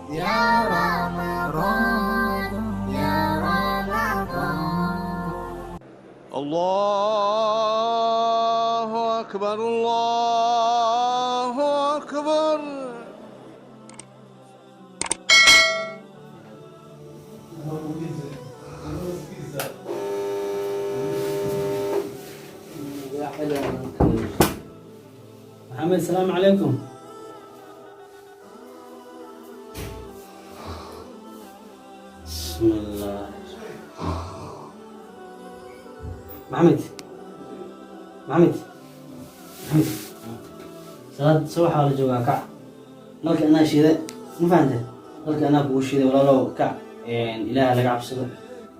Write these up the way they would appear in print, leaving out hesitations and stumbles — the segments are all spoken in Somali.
يا رمضان يا رمضان. الله أكبر الله أكبر. محمد السلام عليكم. بسم الله. محمد محمد محمد صلاة الصبح ولا جوا كع لك أنا شيء ما فهمت لك أنا أبو شيء ولا لو كع إله لك عبسه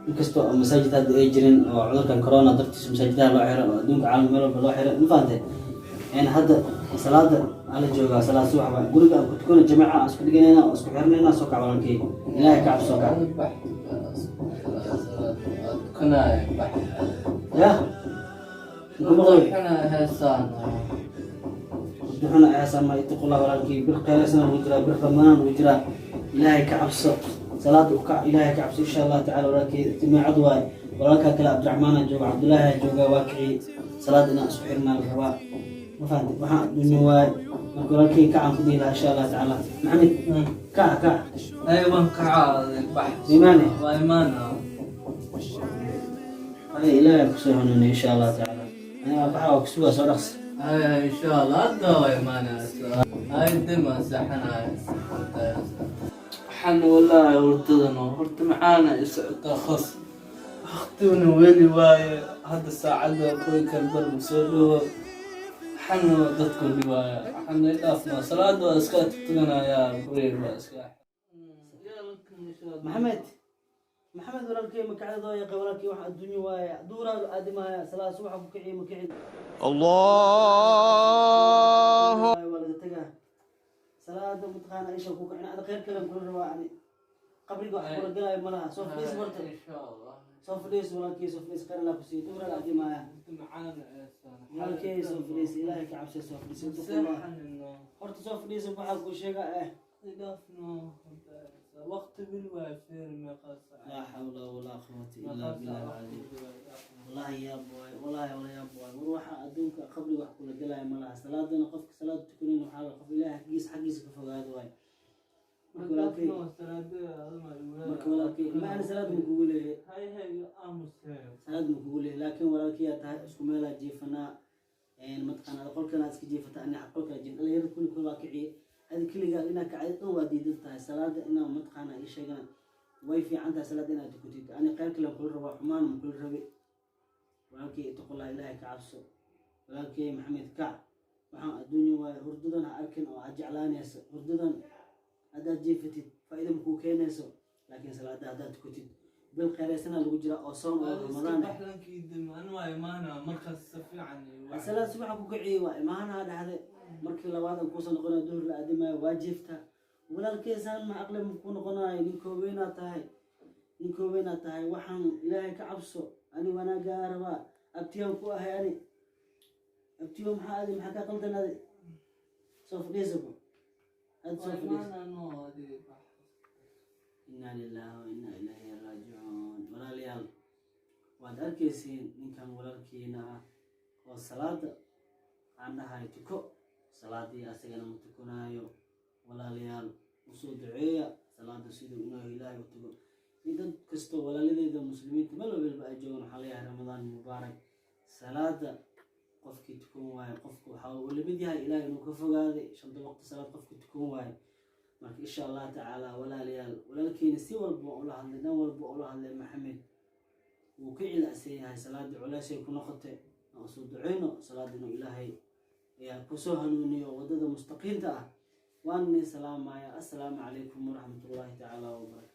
inkastoo masaajidada ay jireen oo cudurkan corona dartiis masaajidada loo xiray oo adduunka caalamka meel walba loo xiray ma fahanteen hadda salaada ala joogaa salaad subax baa guriga aan ku tukano jamaca aan isku dhiganayna oo isku xirnayna soo kac walankii ilaahay ka cabso kac كنا ya كنا هسان duxuna aysan ma itaqullah walankii bir qeelasana uu jira bir qamaan uu jira ilaahay ka cabso salaad u kac ilaahay ka cabso insha Allah ta'ala walankii timaacad waay walanka kale Abdurrahmaan jooga Abdullaahi jooga waaqi salaad ina isku xirnaa rabaa ما فهمت waxaan dunya waay marka walankii ka aan ku diilaa insha Allah ta'ala maxamed ka ايوه كعاد البحث iimaane وايمانه ay ilaahay ku soo hanuuniyo insha Allah ta'ala ana waxa ku sugaa soo dhaqsi هاي ان شاء الله هذا وايمانه هاي دم سحنا حن والله ورتدنا ورت معانا تخص اختنا ويلي واي هذا الساعه كوي كلبر مسولو حن ضدكم روايه حن يدافنا صلاه واسكات تغنى يا برير واسكات محمد walaalkii makacdo ay qabalkii waxa adduunyo waay duura aadimaya salaad subax ku kiciyo makicid الله wala taga salaada mutqaana isha ku kicina ada qeyr kale ku rawaani qabriga wax kula galay malaha soo fadhiis marta ان شاء الله soo fadhiis walaalkii soo fadhiis qara la ku sii duura aadimaya معانا walaalkii soo fadhiis ilaahay ka cabsi soo fadhiis horta soo fadhiis waxa ku sheega وقت بالوافير ما قصر لا حول ولا قوة إلا بالله العظيم والله يا بوي والله ولا يا بوي وروح أدونك قبل وحكي لك لا ملا صلاة أنا قفك صلاة تكونين وحال قف الله حقيس كفوا هذا واي مكولاكي ما أنا صلاة مقولة هاي أمس صلاة مقولة لكن ولكن اسكملا جيفنا متقنا أقول كنا أسكي جيفتا أني أقول كنا جين الله يركون كل واقعي هذه كل قال إنك عيد وادي دلتها صلاة إنه متقنا إيش شيء ويفي عندها صلاة إنها تكتيت أنا قال كلام كل ربع حمان من كل ربع ولكن تقول الله إلهي كعبسه ولكن محمد كعب وحن الدنيا وهردنا أركن أو أجعلاني هردنا هذا جيفتي فإذا مكوكين يسوع لكن صلاة هذا تكتيت بالخير سنة الوجرة أو صوم أو رمضان بحلن كيدم أنواع إيمانا مركز سفي عني الصلاة سبحة كوكعي وإيمانا هذا markii labaad aan ku soo noqonay duhur la aadimay waajibta walaalkeesan ma aqlab ku noqonay nin koobeyna tahay waxaan ilaahay ka cabso ani wanaaga raba abtiyan ku ahay ani abtiyo maxaa ka qaldanade soo fadhiisabo aad soo fadhiisabo inna lillahi wa inna ilayhi raaji'uun walaalayaal waad arkaysiin ninkan walaalkiina ah oo salaada aan dhahay tuko salaadii asagana mutukunaayo walaalayaal usoo duceeya salaada sidoo inuu ilaahay u tago dad kasto walaaladeeda muslimiinta meel walba ay joogaan waxa la yahay ramadaan mubaarak salaada qofkii tukun waayo qofku waxa uu lamid yahay ilaahay inuu ka fogaaday shanta waqti salaad qofkii tukun waayo marka insha Allah ta'ala walaalayaal walaalkiina si walba oo la hadlay dan walba oo la hadlay maxamed uu ka ilaasay yahay salaada culaashay ku noqotay oo soo duceeyno salaada inuu ilaahay يا كسو هنوني ودد مستقيم وأني سلام السلام عليكم ورحمة الله تعالى وبركاته.